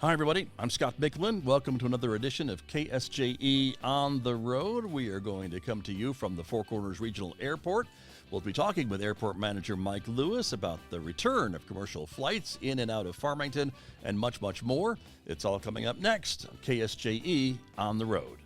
Hi, everybody. I'm Scott Michlin. Welcome to another edition of KSJE On the Road. We are going to come to you from the Four Corners Regional Airport. We'll be talking with Airport Manager Mike Lewis about the return of commercial flights in and out of Farmington and much, much more. It's all coming up next on KSJE On the Road.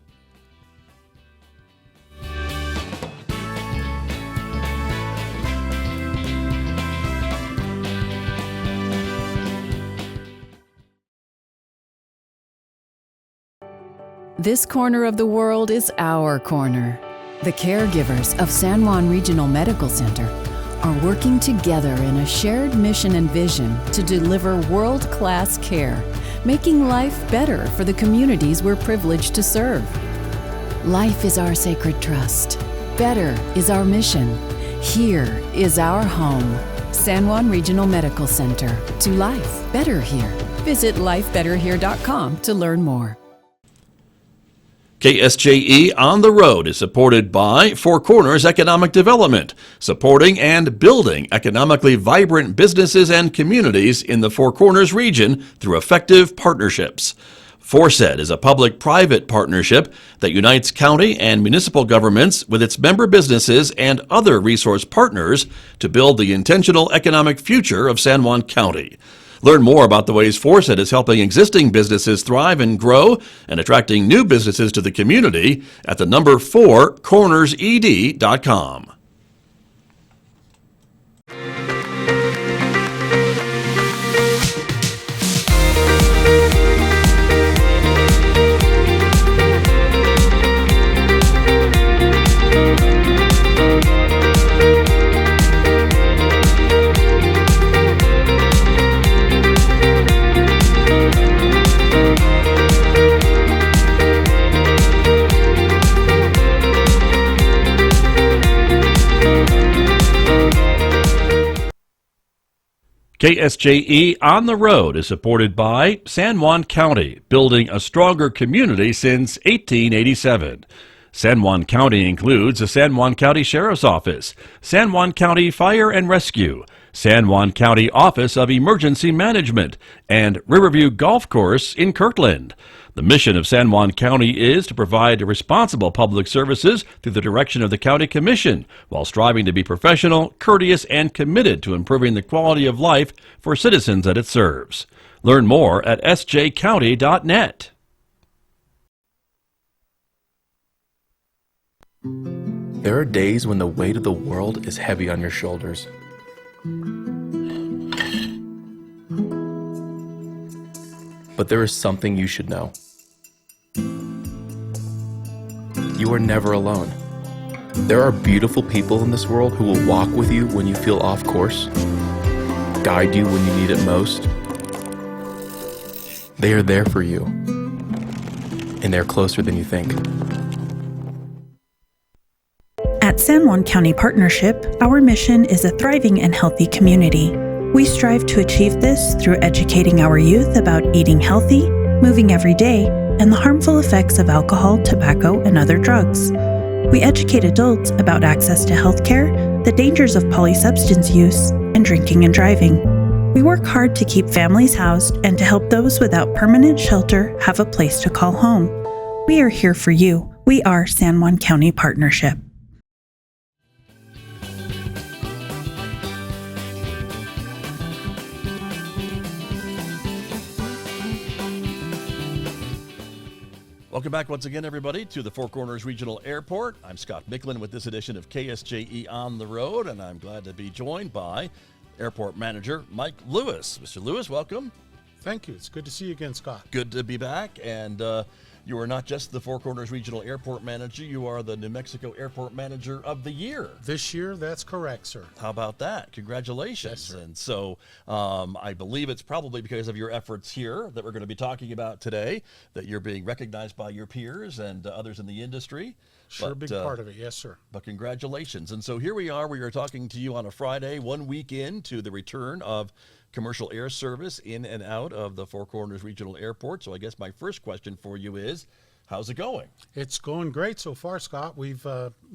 This corner of the world is our corner. The caregivers of San Juan Regional Medical Center are working together in a shared mission and vision to deliver world-class care, making life better for the communities we're privileged to serve. Life is our sacred trust. Better is our mission. Here is our home. San Juan Regional Medical Center. To life better here. Visit lifebetterhere.com to learn more. KSJE On the Road is supported by Four Corners Economic Development, supporting and building economically vibrant businesses and communities in the Four Corners region through effective partnerships. FORSED is a public-private partnership that unites county and municipal governments with its member businesses and other resource partners to build the intentional economic future of San Juan County. Learn more about the ways FORSED is helping existing businesses thrive and grow and attracting new businesses to the community at the number 4cornersed.com. KSJE On the Road is supported by San Juan County, building a stronger community since 1887. San Juan County includes the San Juan County Sheriff's Office, San Juan County Fire and Rescue, San Juan County Office of Emergency Management, and Riverview Golf Course in Kirtland. The mission of San Juan County is to provide responsible public services through the direction of the County Commission, while striving to be professional, courteous, and committed to improving the quality of life for citizens that it serves. Learn more at sjcounty.net. There are days when the weight of the world is heavy on your shoulders. But there is something you should know. You are never alone. There are beautiful people in this world who will walk with you when you feel off course, guide you when you need it most. They are there for you, and they're closer than you think. At San Juan County Partnership, our mission is a thriving and healthy community. We strive to achieve this through educating our youth about eating healthy, moving every day, and the harmful effects of alcohol, tobacco, and other drugs. We educate adults about access to health care, the dangers of polysubstance use, and drinking and driving. We work hard to keep families housed and to help those without permanent shelter have a place to call home. We are here for you. We are San Juan County Partnership. Welcome back once again, everybody, to the Four Corners Regional Airport. I'm Scott Michlin with this edition of KSJE On the Road, and I'm glad to be joined by Airport Manager Mike Lewis. Mr. Lewis, welcome. Thank you. It's good to see you again, Scott. Good to be back, and you are not just the Four Corners Regional Airport Manager, you are the New Mexico Airport Manager of the Year. This year, that's correct, sir. How about that? Congratulations. Yes, sir. And so I believe it's probably because of your efforts here that we're going to be talking about today, that you're being recognized by your peers and others in the industry. Sure, big part of it. Yes, sir. But congratulations. And so here we are. We are talking to you on a Friday, 1 week into the return of commercial air service in and out of the Four Corners Regional Airport. So I guess my first question for you is, how's it going? It's going great so far, Scott. We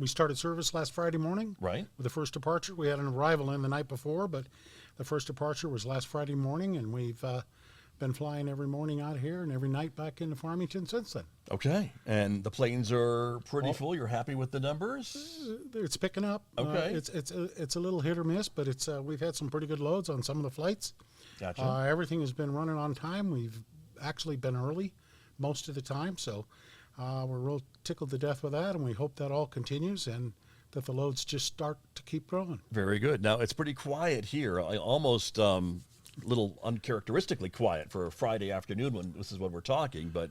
started service last Friday morning. Right. With the first departure. We had an arrival in the night before, but the first departure was last Friday morning, and we've been flying every morning out here and every night back into Farmington since then. Okay. And the planes are pretty full. You're happy with the numbers? It's picking up. Okay. It's a little hit or miss, but we've had some pretty good loads on some of the flights. Gotcha. Everything has been running on time. We've actually been early most of the time, so we're real tickled to death with that, and we hope that all continues and that the loads just start to keep growing. Very good. Now, it's pretty quiet here, almost little uncharacteristically quiet for a Friday afternoon when this is when we're talking, but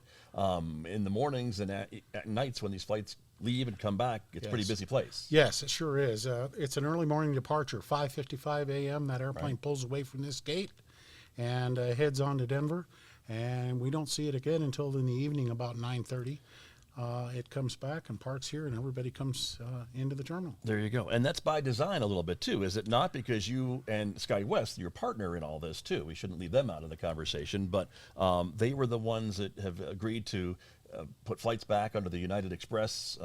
in the mornings and at nights when these flights leave and come back, it's a pretty busy place. Yes, it sure is. It's an early morning departure, 5:55 a.m. That airplane pulls away from this gate and heads on to Denver, and we don't see it again until in the evening about 9:30. It comes back and parks here, and everybody comes into the terminal. There you go. And that's by design a little bit, too, is it not? Because you and SkyWest, your partner in all this, too, we shouldn't leave them out of the conversation, but they were the ones that have agreed to put flights back under the United Express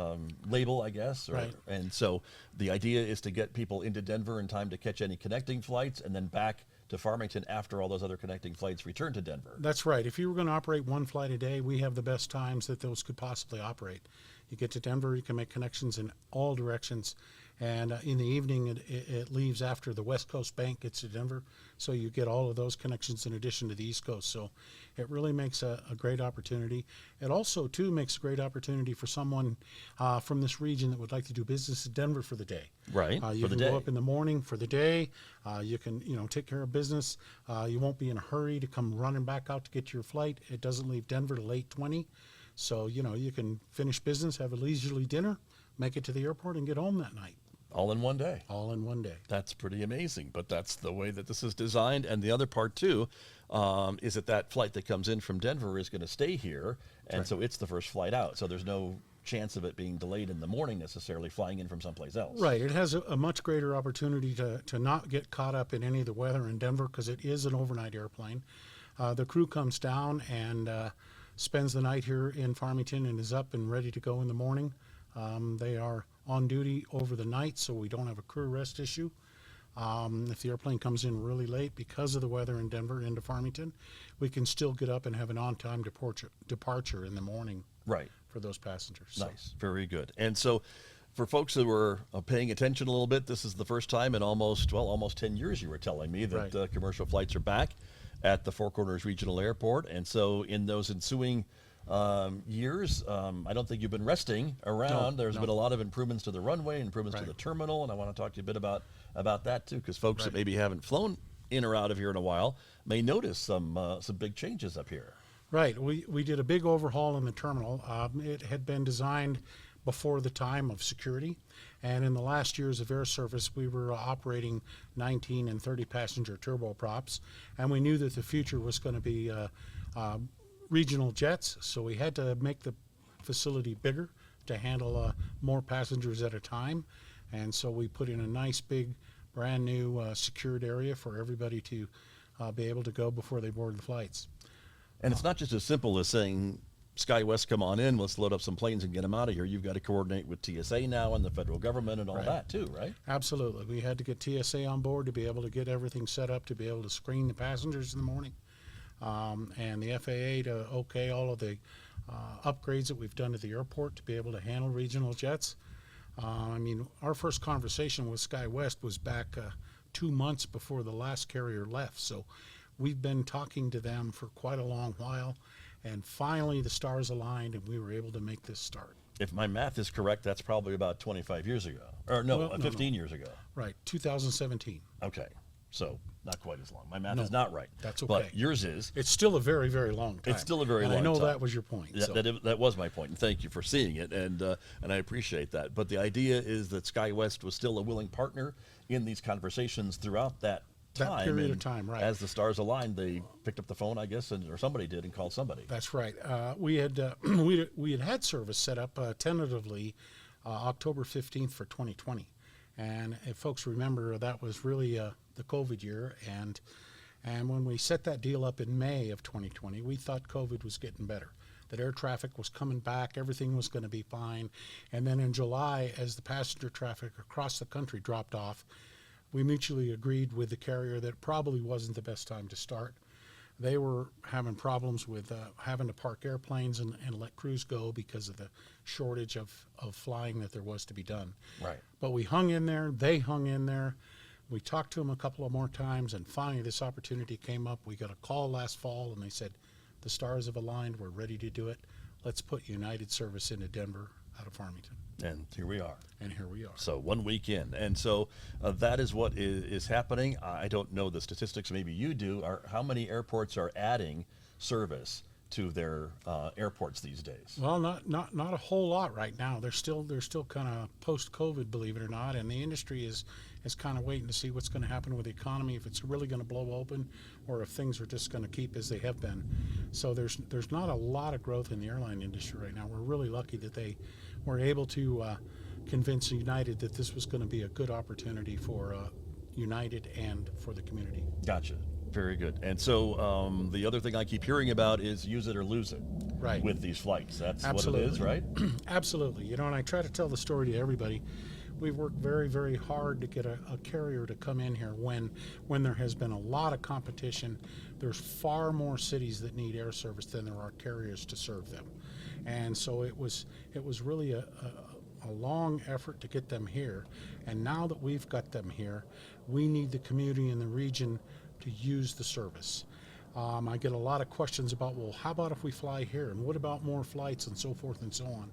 label, I guess. Right. And so the idea is to get people into Denver in time to catch any connecting flights and then back to Farmington after all those other connecting flights return to Denver. That's right. If you were going to operate one flight a day, we have the best times that those could possibly operate. You get to Denver, you can make connections in all directions, and in the evening it leaves after the West Coast bank gets to Denver, so you get all of those connections in addition to the East Coast. So it really makes a great opportunity. It also, too, makes a great opportunity for someone from this region that would like to do business in Denver for the day. Right, You can go up in the morning for the day. You can, take care of business. You won't be in a hurry to come running back out to get your flight. It doesn't leave Denver till 8:20. So, you can finish business, have a leisurely dinner, make it to the airport, and get home that night. All in one day. All in one day. That's pretty amazing, but that's the way that this is designed. And the other part, too, is that flight that comes in from Denver is going to stay here, and so it's the first flight out. So there's no chance of it being delayed in the morning necessarily, flying in from someplace else. Right. It has a much greater opportunity to not get caught up in any of the weather in Denver because it is an overnight airplane. The crew comes down and spends the night here in Farmington and is up and ready to go in the morning. They are on duty over the night, so we don't have a crew rest issue. If the airplane comes in really late because of the weather in Denver into Farmington, we can still get up and have an on-time departure in the morning. Right. For those passengers. Nice. So. Very good. And so for folks that were paying attention a little bit, this is the first time in almost 10 years, you were telling me, that commercial flights are back at the Four Corners Regional Airport. And so in those ensuing years, I don't think you've been resting around. There's been a lot of improvements to the runway, improvements to the terminal, and I want to talk to you a bit about that too, because folks that maybe haven't flown in or out of here in a while may notice some big changes up here. Right. We did a big overhaul in the terminal. It had been designed before the time of security, and in the last years of air service, we were operating 19 and 30 passenger turboprops, and we knew that the future was going to be regional jets, so we had to make the facility bigger to handle more passengers at a time, and so we put in a nice big brand new secured area for everybody to be able to go before they board the flights. And it's not just as simple as saying, SkyWest, come on in, let's load up some planes and get them out of here. You've got to coordinate with TSA now and the federal government and all that too, right? Absolutely. We had to get TSA on board to be able to get everything set up to be able to screen the passengers in the morning. And the FAA to okay all of the upgrades that we've done to the airport to be able to handle regional jets. Our first conversation with SkyWest was back 2 months before the last carrier left. So we've been talking to them for quite a long while, and finally the stars aligned and we were able to make this start. If my math is correct, that's probably about 25 years ago. Or 15 years ago. Right, 2017. Okay, so not quite as long. My math is not right. That's okay. But yours is. It's still a very, very long time. It's still a very long time. And I know that was your point. That was my point, and thank you for seeing it, and I appreciate that. But the idea is that SkyWest was still a willing partner in these conversations throughout that period of time, right. As the stars aligned, they picked up the phone, I guess, or somebody did, and called somebody. That's right. We had had service set up tentatively October 15th for 2020. And if folks remember, that was really the COVID year. And when we set that deal up in May of 2020, we thought COVID was getting better, that air traffic was coming back, everything was going to be fine. And then in July, as the passenger traffic across the country dropped off, we mutually agreed with the carrier that it probably wasn't the best time to start. they were having problems with having to park airplanes and let crews go because of the shortage of flying that there was to be done. Right. But we hung in there. They hung in there. We talked to them a couple of more times, and finally this opportunity came up. We got a call last fall, and they said, the stars have aligned. We're ready to do it. Let's put United service into Denver out of Farmington. And here we are. And here we are. So 1 week in. And so that is what is happening. I don't know the statistics, maybe you do. How many airports are adding service to their airports these days? Well, not a whole lot right now. They're still kind of post-COVID, believe it or not, and the industry is kind of waiting to see what's going to happen with the economy, if it's really going to blow open, or if things are just going to keep as they have been. So there's not a lot of growth in the airline industry right now. We're really lucky that they were able to convince United that this was going to be a good opportunity for United and for the community. Gotcha. Very good. And so the other thing I keep hearing about is use it or lose it. Right. With these flights. That's Absolutely. what it is, right? Absolutely. And I try to tell the story to everybody. We've worked very, very hard to get a carrier to come in here when there has been a lot of competition. There's far more cities that need air service than there are carriers to serve them. And so it was really a long effort to get them here. And now that we've got them here, we need the community in the region to use the service. I get a lot of questions about, well, how about if we fly here? And what about more flights and so forth and so on?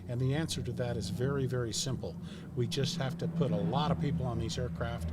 And the answer to that is very, very simple. We just have to put a lot of people on these aircraft,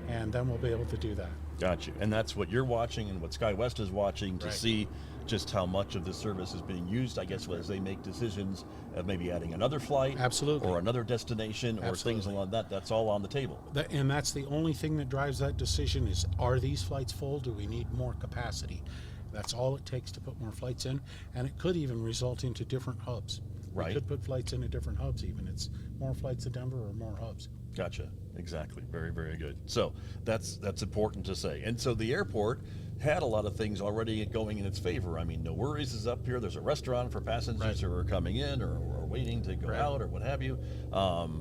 and then we'll be able to do that. Gotcha. And that's what you're watching and what SkyWest is watching to Right. see just how much of this service is being used, I guess, as they make decisions of maybe adding another flight. Absolutely. Or another destination or things Absolutely. like that. That's all on the table. And that's the only thing that drives that decision is, are these flights full? Do we need more capacity? That's all it takes to put more flights in, and it could even result into different hubs. Right. We could put flights into different hubs even. It's more flights to Denver or more hubs. Gotcha. Exactly. Very, very good. So that's important to say. And so the airport had a lot of things already going in its favor. I mean, No Worries is up here. There's a restaurant for passengers Right. who are coming in or waiting to go Right. out or what have you.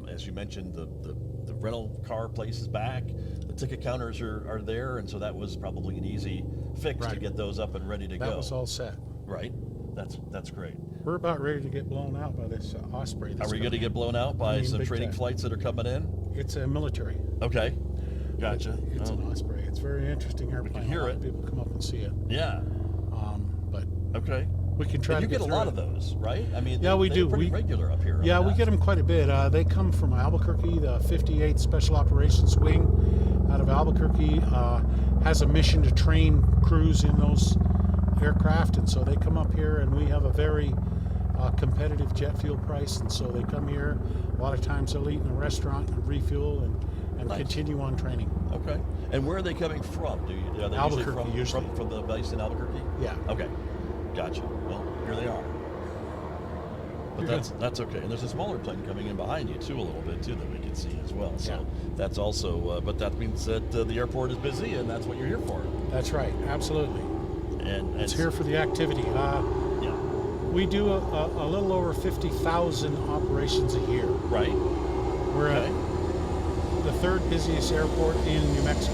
As you mentioned, the rental car place is back. The ticket counters are there, and so that was probably an easy fix to Right. get those up and ready to go. That was all set. Right. That's great. We're about ready to get blown out by this Osprey. Are we going to get blown out by I mean, some big trading time. flights that are coming in? It's a military. Okay. Gotcha. It's Oh, an Osprey. It's a very interesting airplane. hear a lot it. of people come up and see it. yeah. But Okay. we can try And to you get a through lot it. of those, right? I mean, Yeah, we they're do. pretty We- regular up here. Yeah, we get them quite a bit. They come from Albuquerque. The 58th Special Operations Wing out of Albuquerque has a mission to train crews in those aircraft, and so they come up here, and we have a very competitive jet fuel price, and so they come here. A lot of times they'll eat in a restaurant and refuel and Nice. continue on training. Okay. And where are they coming from? Are they Albuquerque, usually. from the base in Albuquerque? Yeah. Okay. Gotcha. Well, here they are. But Here. that's okay. And there's a smaller plane coming in behind you too, a little bit too, that we can see as well. So Yeah. that's also. But that means that the airport is busy, and that's what you're here for. That's right. Absolutely. And It's here for the activity. Yeah. We do a little over 50,000 operations a year. Right. We're Okay. at the third busiest airport in New Mexico.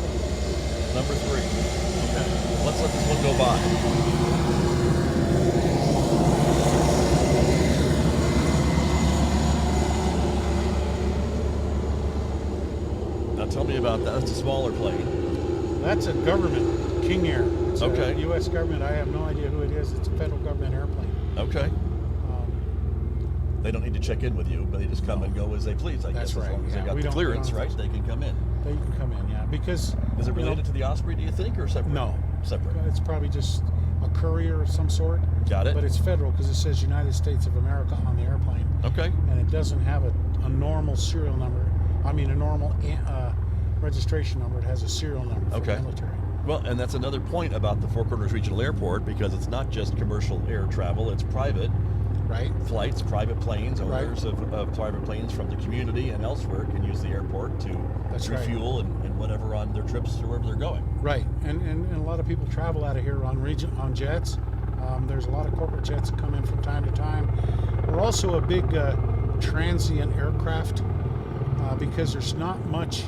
Number 3. Okay. Let's let this one go by. Now tell me about that. That's a smaller plane. That's a government King Air. It's Okay. a U.S. government. I have no idea who it is. It's a federal government airplane. Okay. They don't need to check in with you, but they just come and go as they please, I That's guess. right. As long as Yeah, they got we the don't- clearance, we don't- right? They can come in. They can come in, yeah. Because Is it you know, related to the Osprey, do you think, or separate? No. Separate. It's probably just a courier of some sort. Got it. But it's federal because it says United States of America on the airplane. Okay. And it doesn't have a normal serial number. I mean, a normal registration number. It has a serial number for Okay. the military. Well, and that's another point about the Four Corners Regional Airport, because it's not just commercial air travel, it's private Right? flights, private planes, Right. owners of private planes from the community and elsewhere can use the airport to That's right. refuel and whatever on their trips to wherever they're going. Right, and a lot of people travel out of here on jets. There's a lot of corporate jets that come in from time to time. We're also a big transient aircraft because there's not much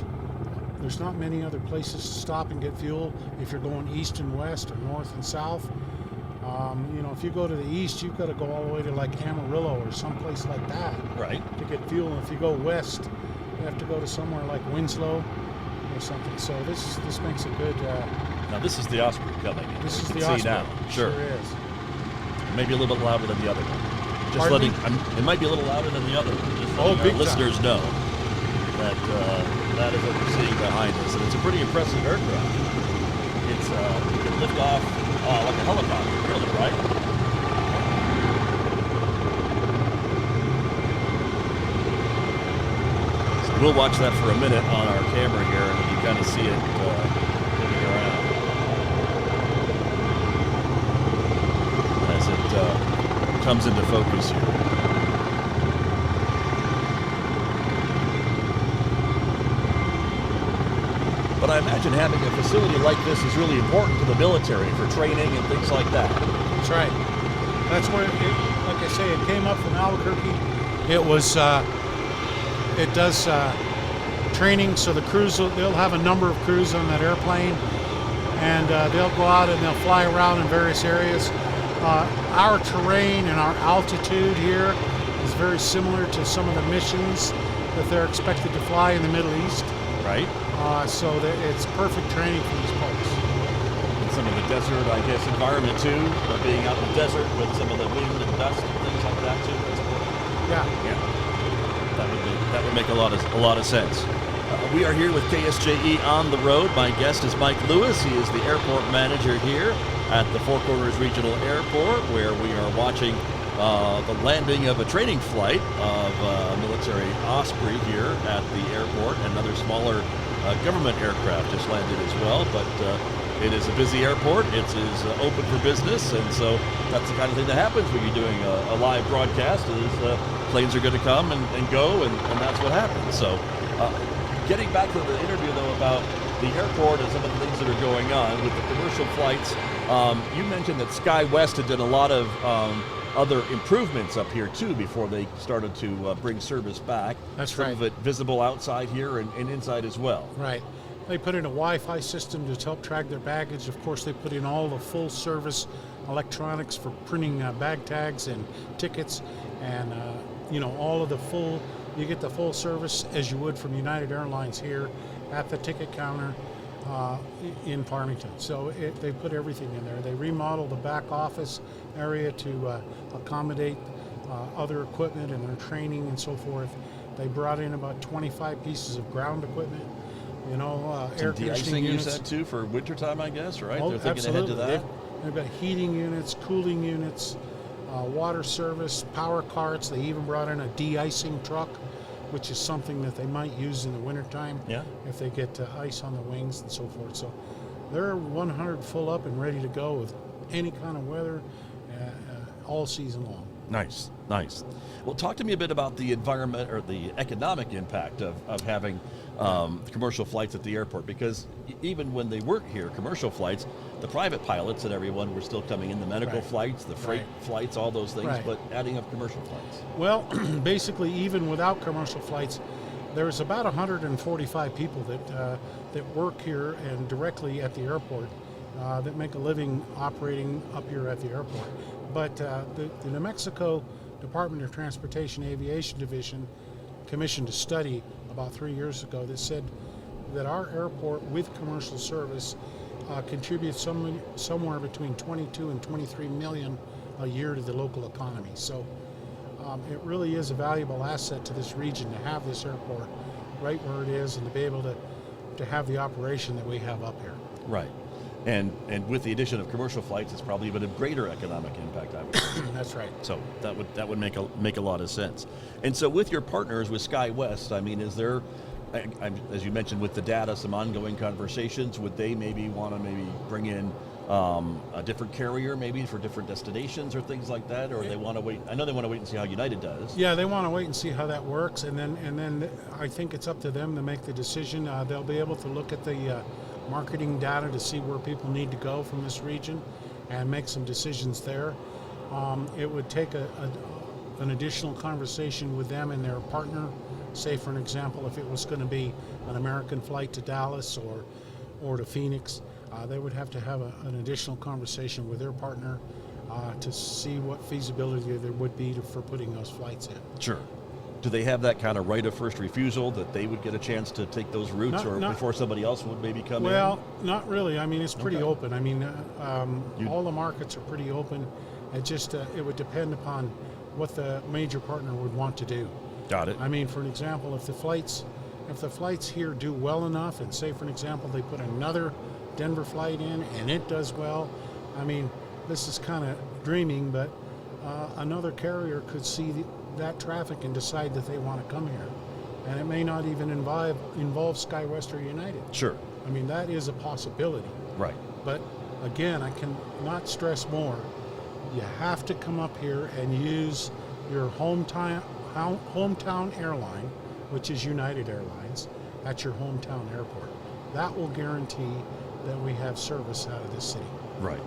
There's not many other places to stop and get fuel if you're going east and west or north and south. If you go to the east, you've got to go all the way to like Amarillo or someplace like that, Right. to get fuel. And if you go west, you have to go to somewhere like Winslow or something. So this makes a good. Now this is the Osprey coming in. This You is can the see Osprey. now. Sure. Is. Maybe a little bit louder than the other one. Just Pardon letting. me? It might be a little louder than the other one. Just Oh, letting big our time. listeners know that that is what we're seeing behind us, and it's a pretty impressive aircraft. It's it can lift off like a helicopter, really, right? So we'll watch that for a minute on our camera here, and you kind of see it moving around as it comes into focus here. But I imagine having a facility like this is really important to the military for training and things like that. That's right. That's where, like I say, it came up from Albuquerque. It was, it does training, so the crews, they'll have a number of crews on that airplane, and they'll go out and they'll fly around in various areas. Our terrain and our altitude here is very similar to some of the missions that they're expected to fly in the Middle East. Right? So that it's perfect training for these folks. And some of the desert, I guess, environment too, being out in the desert with some of the wind and dust and things like that too. That's cool. Yeah. That would make a lot of sense. We are here with KSJE on the road. My guest is Mike Lewis. He is the airport manager here at the Four Corners Regional Airport, where we are watching the landing of a training flight of a military Osprey here at the airport. Another smaller government aircraft just landed as well, but it is a busy airport. It is open for business, and so that's the kind of thing that happens when you're doing a live broadcast is planes are going to come and go, and that's what happens. So getting back to the interview, though, about the airport and some of the things that are going on with the commercial flights, you mentioned that SkyWest had done a lot of other improvements up here too before they started to bring service back. That's Some right. of it visible outside here and inside as well. Right. They put in a Wi-Fi system to help track their baggage. Of course, they put in all the full service electronics for printing bag tags and tickets, and all of the full. You get the full service as you would from United Airlines here at the ticket counter in Farmington. So they put everything in there. They remodeled the back office area to accommodate other equipment and their training and so forth. They brought in about 25 pieces of ground equipment, air De-icing conditioning you units. said too for wintertime, I guess, right? Oh, They're thinking absolutely. ahead to that. They've got heating units, cooling units, water service, power carts. They even brought in a de-icing truck, which is something that they might use in the wintertime Yeah. if they get ice on the wings and so forth. So they're 100 full up and ready to go with any kind of weather all season long. Nice. Well, talk to me a bit about the environment or the economic impact of having commercial flights at the airport, because even when they weren't here, commercial flights, the private pilots and everyone were still coming in, the medical Right. flights, the freight Right. flights, all those things, Right. but adding up commercial flights. Well, basically, even without commercial flights, there's about 145 people that work here and directly at the airport that make a living operating up here at the airport. But the New Mexico Department of Transportation Aviation Division commissioned a study about 3 years ago that said that our airport with commercial service contributes somewhere between 22 and 23 million a year to the local economy. So it really is a valuable asset to this region to have this airport right where it is and to be able to have the operation that we have up here. Right. And with the addition of commercial flights, it's probably even a greater economic impact, I would say. That's right. So that would make a lot of sense. And so with your partners with SkyWest, I mean, is there, as you mentioned with the data, some ongoing conversations? Would they maybe want to bring in a different carrier maybe for different destinations or things like that, or they want to wait? I know they want to wait and see how United does. Yeah, they want to wait and see how that works, and then I think it's up to them to make the decision. They'll be able to look at the marketing data to see where people need to go from this region and make some decisions there. It would take an additional conversation with them and their partner. Say, for an example, if it was going to be an American flight to Dallas or to Phoenix, they would have to have an additional conversation with their partner to see what feasibility there would be for putting those flights in. Sure. Do they have that kind of right of first refusal that they would get a chance to take those routes before somebody else would maybe come in? Well, not really. I mean, it's pretty open. I mean, all the markets are pretty open. It just it would depend upon what the major partner would want to do. Got it. I mean, for an example, if the flights here do well enough, and say, for an example, they put another Denver flight in and it does well, I mean, this is kind of dreaming, but another carrier could see that traffic and decide that they want to come here. And it may not even involve SkyWest or United. Sure. I mean, that is a possibility. Right. But again, I cannot stress more. You have to come up here and use your hometown airline, which is United Airlines, at your hometown airport. That will guarantee that we have service out of this city. Right.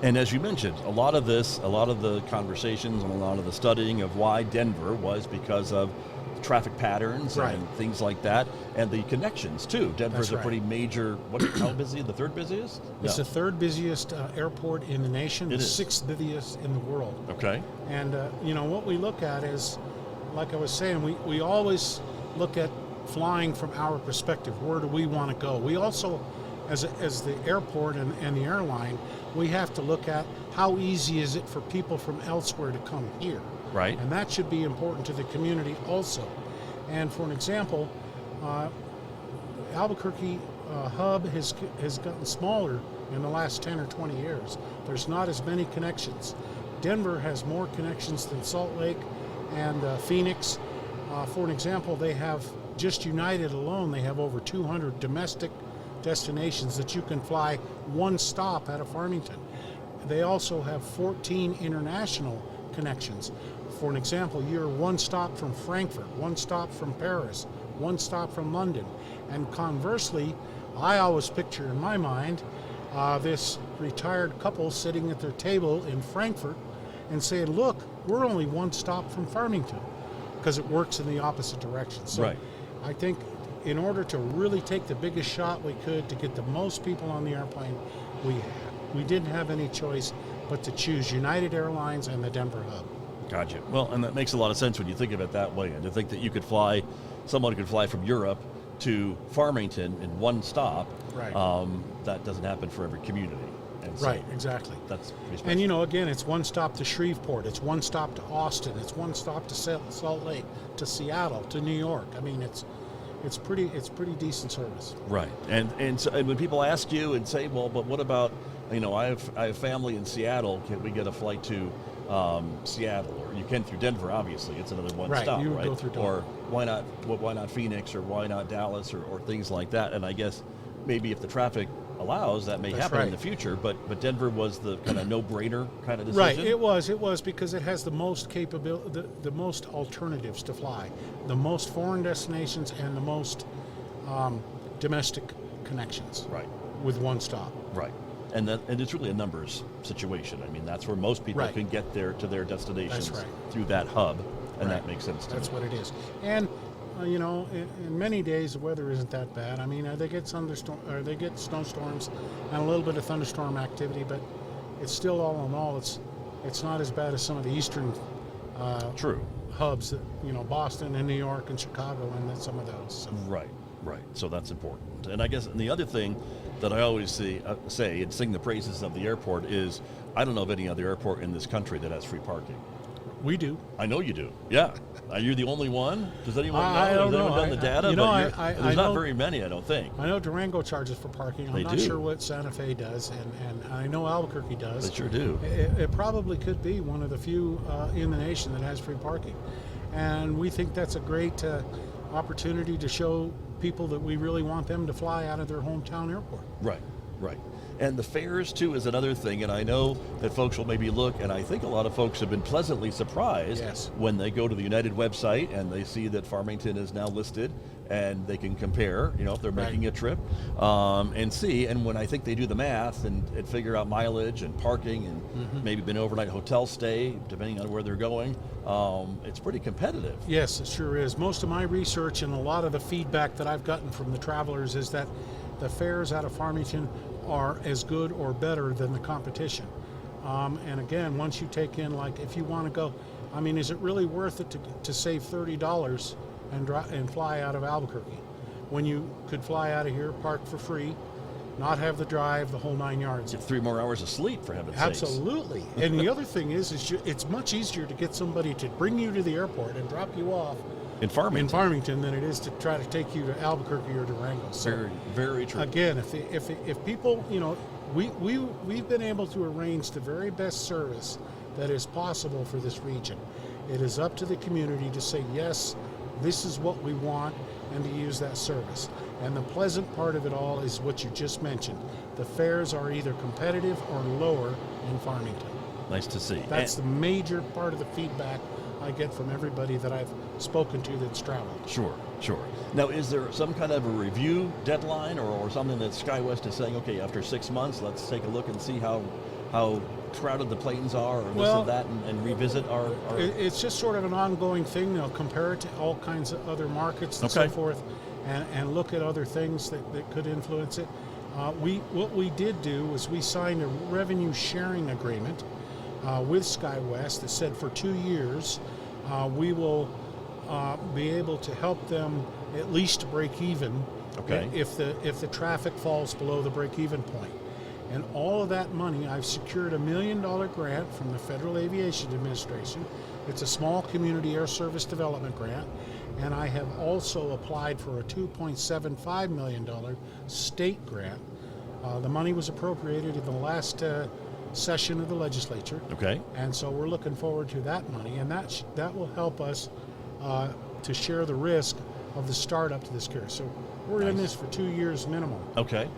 And as you mentioned, a lot of the conversations and a lot of the studying of why Denver was because of traffic patterns and things like that, and the connections too. Denver's a pretty major, how busy? The third busiest? It's the third busiest airport in the nation, the sixth busiest in the world. Okay. And what we look at is, like I was saying, we always look at flying from our perspective. Where do we want to go? We also, as the airport and the airline, we have to look at how easy is it for people from elsewhere to come here. Right. And that should be important to the community also. And for an example, Albuquerque hub has gotten smaller in the last 10 or 20 years. There's not as many connections. Denver has more connections than Salt Lake and Phoenix. For an example, they have, just United alone, they have over 200 domestic destinations that you can fly one stop out of Farmington. They also have 14 international connections. For an example, you're one stop from Frankfurt, one stop from Paris, one stop from London. And conversely, I always picture in my mind this retired couple sitting at their table in Frankfurt and saying, look, we're only one stop from Farmington, because it works in the opposite direction. So I think in order to really take the biggest shot we could to get the most people on the airplane, we didn't have any choice but to choose United Airlines and the Denver hub. Gotcha. Well, and that makes a lot of sense when you think of it that way. And to think that someone could fly from Europe to Farmington in one stop, that doesn't happen for every community. And so exactly. That's pretty special. And again, it's one stop to Shreveport, it's one stop to Austin, it's one stop to Salt Lake, to Seattle, to New York. I mean, it's pretty decent service. Right. And when people ask you and say, well, but what about, I have family in Seattle, can we get a flight to Seattle? Or you can through Denver, obviously. It's another one stop, you would go through Denver. Or why not Phoenix, or why not Dallas, or things like that. And I guess maybe if the traffic allows, that may happen in the future, but Denver was the kind of no-brainer kind of decision. Right, it was because it has the most capability, the most alternatives to fly, the most foreign destinations, and the most domestic connections. Right. With one stop. Right. And it's really a numbers situation. I mean, that's where most people can get there to their destinations through that hub, and that makes sense to me. That's what it is. And in many days the weather isn't that bad. I mean, they get snowstorms and a little bit of thunderstorm activity, but it's still, all in all, it's not as bad as some of the eastern hubs that, Boston and New York and Chicago and some of those. So. Right. So that's important. And I guess the other thing that I always say and sing the praises of the airport is, I don't know of any other airport in this country that has free parking. We do. I know you do. Yeah. Are you the only one? Does anyone know? I don't know. Has anyone done the data? There's not very many, I don't think. I know Durango charges for parking. I'm not sure what Santa Fe does, and I know Albuquerque does. They sure do. It probably could be one of the few in the nation that has free parking. And we think that's a great opportunity to show people that we really want them to fly out of their hometown airport. Right. Right. And the fares, too, is another thing. And I know that folks will maybe look, and I think a lot of folks have been pleasantly surprised Yes. when they go to the United website and they see that Farmington is now listed, and they can compare, if they're making a trip, and see. And when I think they do the math and figure out mileage and parking and maybe an overnight hotel stay, depending on where they're going, it's pretty competitive. Yes, it sure is. Most of my research and a lot of the feedback that I've gotten from the travelers is that the fares out of Farmington are as good or better than the competition. And again, once you take in, like, if you want to go, is it really worth it to save $30 and fly out of Albuquerque when you could fly out of here, park for free, not have the drive, the whole 9 yards? Get 3 more hours of sleep, for heaven's sakes. Absolutely. And the other thing is it's much easier to get somebody to bring you to the airport and drop you off in Farmington than it is to try to take you to Albuquerque or Durango. So, very, very true. again, if people, we've been able to arrange the very best service that is possible for this region. It is up to the community to say, yes, this is what we want, and to use that service. And the pleasant part of it all is what you just mentioned. The fares are either competitive or lower in Farmington. Nice to see. That's the major part of the feedback I get from everybody that I've spoken to that's traveled. Sure. Now, is there some kind of a review deadline or something that SkyWest is saying, okay, after 6 months, let's take a look and see how crowded the planes are, or this and that, and revisit our... It's just sort of an ongoing thing. They'll compare it to all kinds of other markets and so forth, and look at other things that could influence it. What we did do was we signed a revenue sharing agreement with SkyWest that said for 2 years we will be able to help them at least break even if the traffic falls below the break-even point. And all of that money, I've secured $1 million grant from the Federal Aviation Administration. It's a small community air service development grant. And I have also applied for a $2.75 million state grant. The money was appropriated in the last session of the legislature. Okay. And so we're looking forward to that money. And that will help us to share the risk of the startup to this carrier. So we're in this for 2 years minimum. Okay.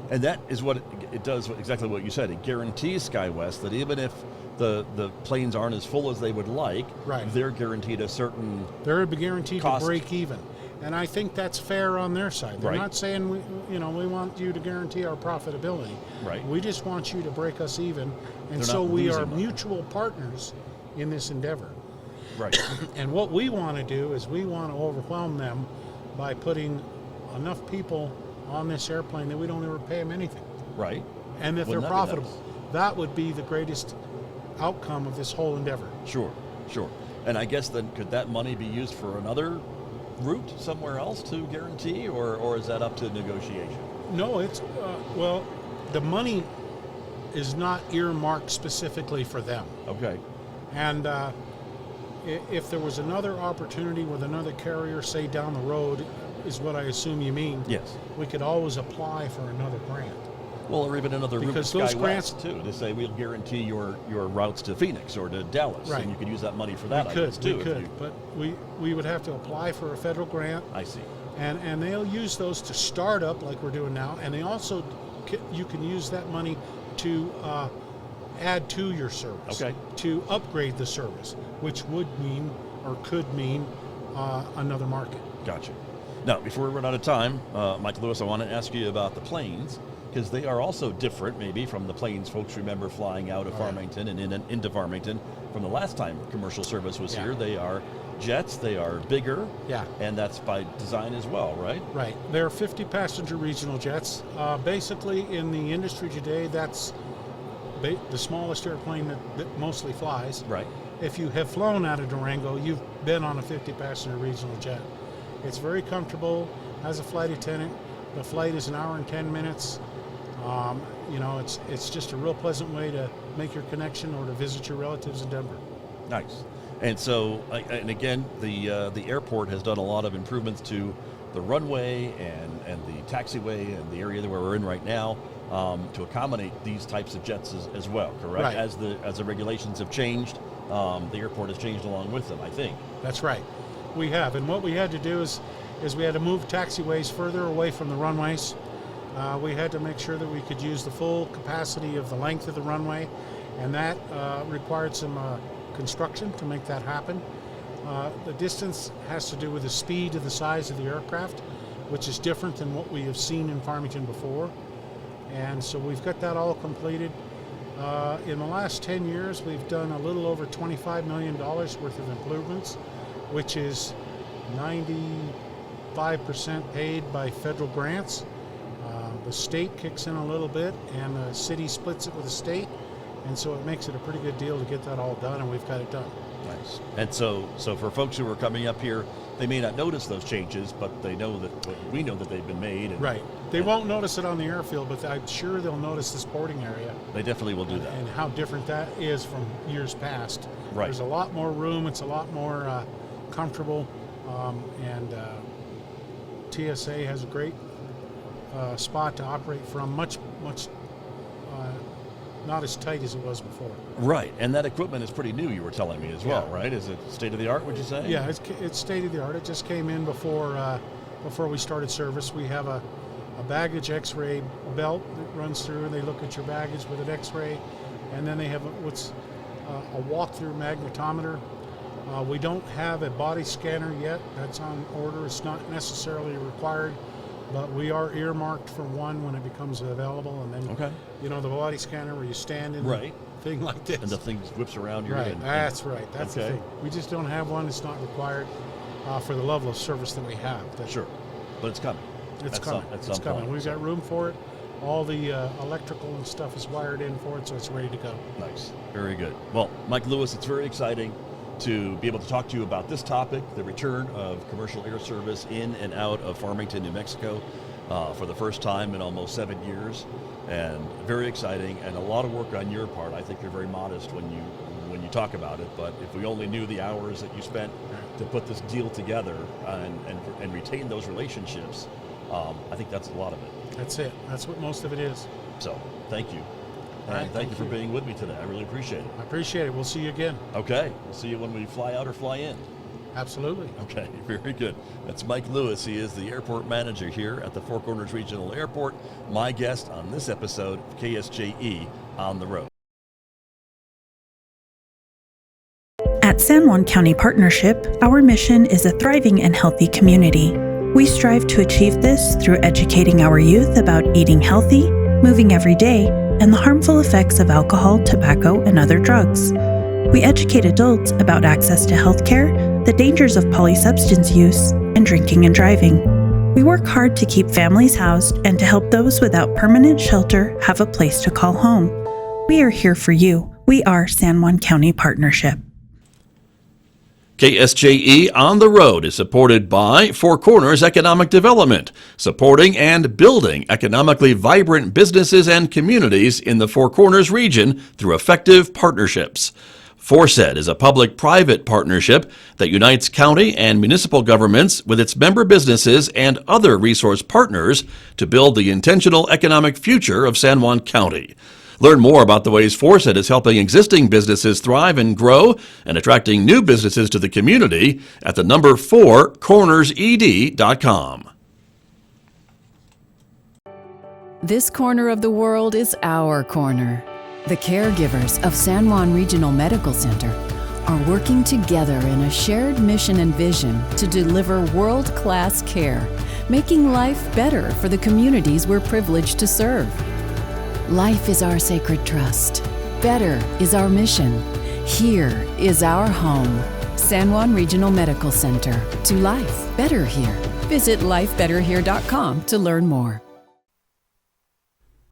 And that is what it does, exactly what you said. It guarantees SkyWest that even if the planes aren't as full as they would like, they're guaranteed a certain They're guaranteed cost. to break even. And I think that's fair on their side. They're not saying we want you to guarantee our profitability. Right. We just want you to break us even. And They're so not we losing are money. mutual partners in this endeavor. Right. And what we want to do is we want to overwhelm them by putting enough people on this airplane that we don't ever pay them anything. Right. And if Wouldn't they're that be profitable, that would be the greatest outcome of this whole endeavor. Sure. And I guess then could that money be used for another route somewhere else to guarantee, or is that up to negotiation? No, it's, the money is not earmarked specifically for them. Okay. And if there was another opportunity with another carrier, say down the road, is what I assume you mean. Yes. We could always apply for another grant. Well, or even another route to Because those SkyWest, grants- too, to say we'll guarantee your routes to Phoenix or to Dallas, Right. and you could use that money for that, We I could, guess, too. we could, but we would have to apply for a federal grant, I see. and they'll use those to start up like we're doing now, and they also, you can use that money to add to your service, to upgrade the service, which would mean, or could mean, another market. Gotcha. Now, before we run out of time, Mike Lewis, I want to ask you about the planes, because they are also different, maybe, from the planes folks remember flying out of Farmington and into Farmington from the last time commercial service was here. They are jets, they are bigger, and that's by design as well, right? Right. They're 50-passenger regional jets. Basically, in the industry today, that's the smallest airplane that mostly flies. Right. If you have flown out of Durango, you've been on a 50-passenger regional jet. It's very comfortable, has a flight attendant. The flight is 1 hour and 10 minutes. It's just a real pleasant way to make your connection or to visit your relatives in Denver. Nice. And so, and again, the airport has done a lot of improvements to the runway and the taxiway and the area where we're in right now to accommodate these types of jets as well, correct? Right. As the regulations have changed, the airport has changed along with them, I think. That's right. We have. And what we had to do is we had to move taxiways further away from the runways. We had to make sure that we could use the full capacity of the length of the runway, and that required some construction to make that happen. The distance has to do with the speed of the size of the aircraft, which is different than what we have seen in Farmington before. And so we've got that all completed. In the last 10 years, we've done a little over $25 million worth of improvements, which is 95% paid by federal grants. The state kicks in a little bit, and the city splits it with the state, and so it makes it a pretty good deal to get that all done, and we've got it done. Nice. And so for folks who are coming up here, they may not notice those changes, but they know that we know that they've been made. Right. They won't notice it on the airfield, but I'm sure they'll notice the sporting area. They definitely will do that. And how different that is from years past. Right. There's a lot more room. It's a lot more comfortable, and TSA has a great spot to operate from. Much not as tight as it was before. Right, and that equipment is pretty new, you were telling me as well, right? Is it state-of-the-art, would you say? Yeah, it's state-of-the-art. It just came in before we started service. We have a baggage x-ray belt that runs through, and they look at your baggage with an x-ray, and then they have what's a walk-through magnetometer. We don't have a body scanner yet. That's on order. It's not necessarily required, but we are earmarked for one when it becomes available. And then, the body scanner where you stand in the thing like this. And the thing whips around your Right, that's right. That's the thing. We just don't have one. It's not required for the level of service that we have. Sure, but it's coming. It's coming. It's coming. We've got room for it. All the electrical and stuff is wired in for it, so it's ready to go. Nice. Very good. Well, Mike Lewis, it's very exciting to be able to talk to you about this topic, the return of commercial air service in and out of Farmington, New Mexico, for the first time in almost 7 years, and very exciting, and a lot of work on your part. I think you're very modest when you talk about it, but if we only knew the hours that you spent to put this deal together and retain those relationships, I think that's a lot of it. That's it. That's what most of it is. So, thank you. And thank you for being with me today. I really appreciate it. I appreciate it. We'll see you again. Okay. We'll see you when we fly out or fly in. Absolutely. Okay. Very good. That's Mike Lewis. He is the airport manager here at the Four Corners Regional Airport. My guest on this episode of KSJE On the Road. At San Juan County Partnership, our mission is a thriving and healthy community. We strive to achieve this through educating our youth about eating healthy, moving every day, and the harmful effects of alcohol, tobacco, and other drugs. We educate adults about access to health care, the dangers of polysubstance use, and drinking and driving. We work hard to keep families housed and to help those without permanent shelter have a place to call home. We are here for you. We are San Juan County Partnership. KSJE On the Road is supported by Four Corners Economic Development, supporting and building economically vibrant businesses and communities in the Four Corners region through effective partnerships. FORSET is a public-private partnership that unites county and municipal governments with its member businesses and other resource partners to build the intentional economic future of San Juan County. Learn more about the ways FORSET is helping existing businesses thrive and grow and attracting new businesses to the community at the number 4cornersed.com. This corner of the world is our corner. The caregivers of San Juan Regional Medical Center are working together in a shared mission and vision to deliver world-class care, making life better for the communities we're privileged to serve. Life is our sacred trust. Better is our mission. Here is our home. San Juan Regional Medical Center. To life better here. Visit lifebetterhere.com to learn more.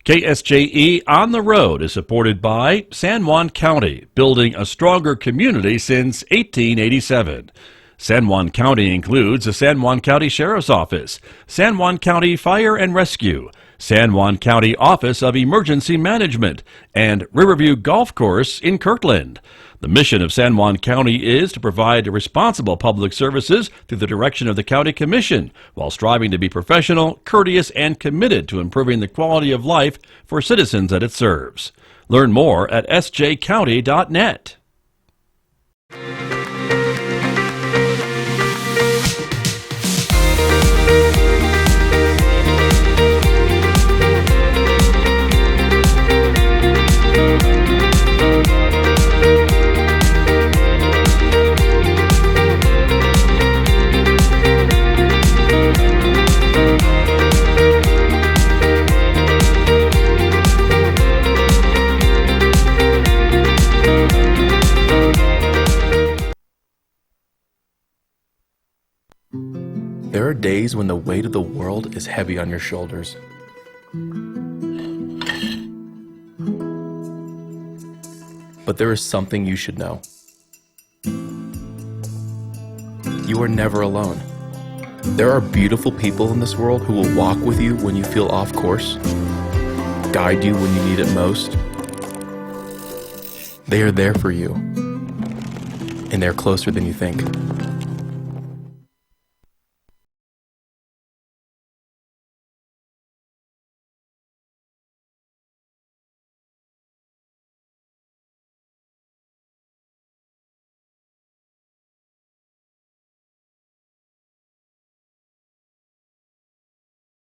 KSJE On the Road is supported by San Juan County, building a stronger community since 1887. San Juan County includes the San Juan County Sheriff's Office, San Juan County Fire and Rescue, San Juan County Office of Emergency Management, and Riverview Golf Course in Kirtland. The mission of San Juan County is to provide responsible public services through the direction of the County Commission, while striving to be professional, courteous, and committed to improving the quality of life for citizens that it serves. Learn more at sjcounty.net. There are days when the weight of the world is heavy on your shoulders. But there is something you should know. You are never alone. There are beautiful people in this world who will walk with you when you feel off course, guide you when you need it most. They are there for you, and they're closer than you think.